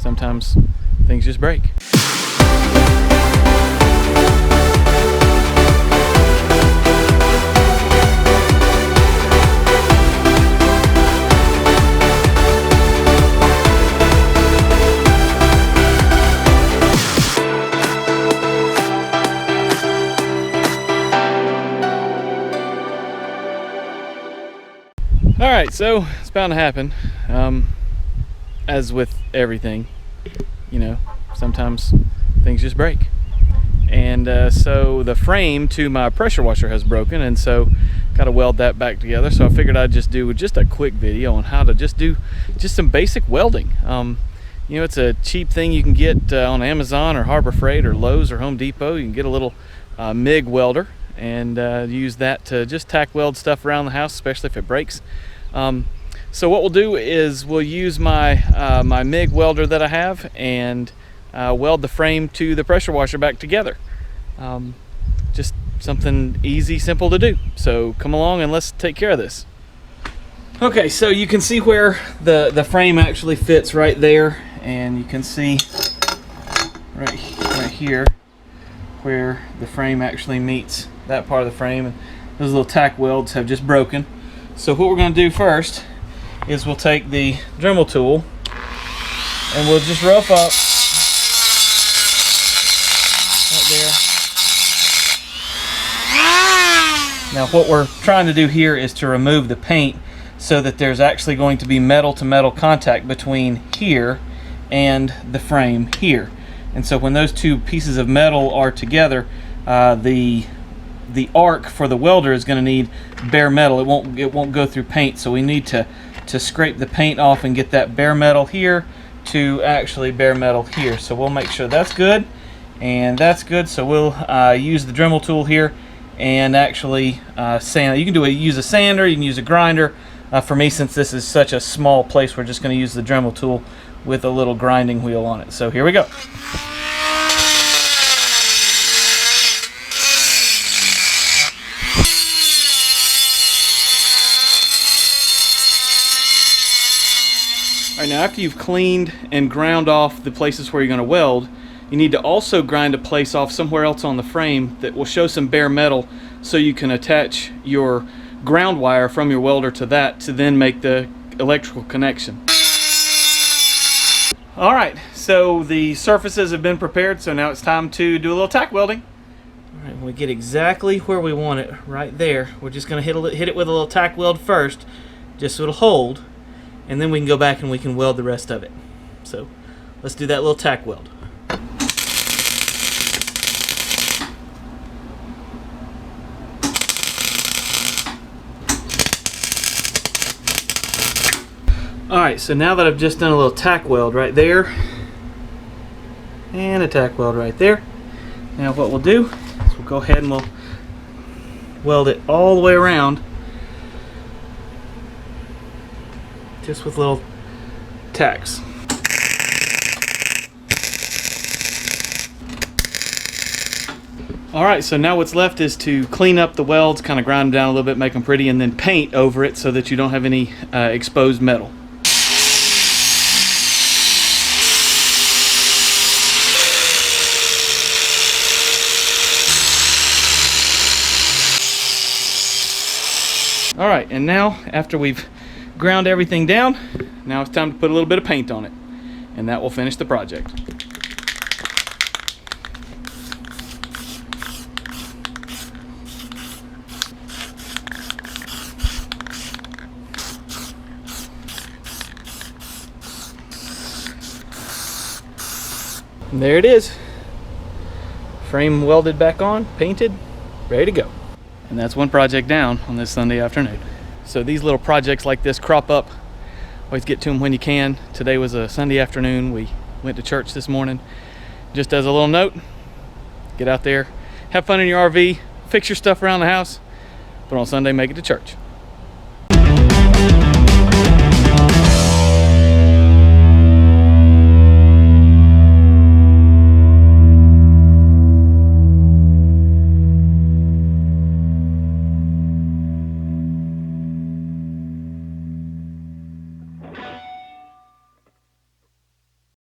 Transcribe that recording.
sometimes things just break. All right, so it's bound to happen. As with everything, you know, sometimes things just break. And so the frame to my pressure washer has broken, and so got to weld that back together. So I figured I'd just do just a quick video on how to do some basic welding. You know, it's a cheap thing you can get on Amazon or Harbor Freight or Lowe's or Home Depot. You can get a little MIG welder and use that to just tack weld stuff around the house, especially if it breaks. So what we'll do is we'll use my my MIG welder that I have and weld the frame to the pressure washer back together. Just something easy, simple to do. So come along and let's take care of this. Okay, so you can see where the frame actually fits right there, and you can see right here where the frame actually meets that part of the frame, and those little tack welds have just broken. So what we're going to do first is we'll take the Dremel tool and we'll just rough up right there. Now what we're trying to do here is to remove the paint so that there's actually going to be metal to metal contact between here and the frame here. And so when those two pieces of metal are together, the arc for the welder is going to need bare metal. It won't go through paint, so we need to scrape the paint off and get that bare metal here to actually bare metal here. So we'll make sure that's good and that's good. So we'll use the Dremel tool here and actually sand. You can use a sander, you can use a grinder. For me, since this is such a small place, we're just going to use the Dremel tool with a little grinding wheel on it. So here we go. Alright, now after you've cleaned and ground off the places where you're going to weld, you need to also grind a place off somewhere else on the frame that will show some bare metal so you can attach your ground wire from your welder to that to then make the electrical connection. Alright, so the surfaces have been prepared, so now it's time to do a little tack welding. Alright, we get exactly where we want it right there. We're just going to hit it with a little tack weld first, just so it'll hold. And then we can go back and we can weld the rest of it. So let's do that little tack weld. Alright, so now that I've just done a little tack weld right there and a tack weld right there, now what we'll do is we'll go ahead and we'll weld it all the way around, just with little tacks. Alright, so now what's left is to clean up the welds, kind of grind them down a little bit, make them pretty, and then paint over it so that you don't have any exposed metal. Alright, and now after we've ground everything down, now it's time to put a little bit of paint on it, and that will finish the project. And there it is. Frame welded back on, painted, ready to go. And that's one project down on this Sunday afternoon. So these little projects like this crop up. Always get to them when you can. Today was a Sunday afternoon. We went to church this morning. Just as a little note, get out there, have fun in your RV, fix your stuff around the house, but on Sunday make it to church.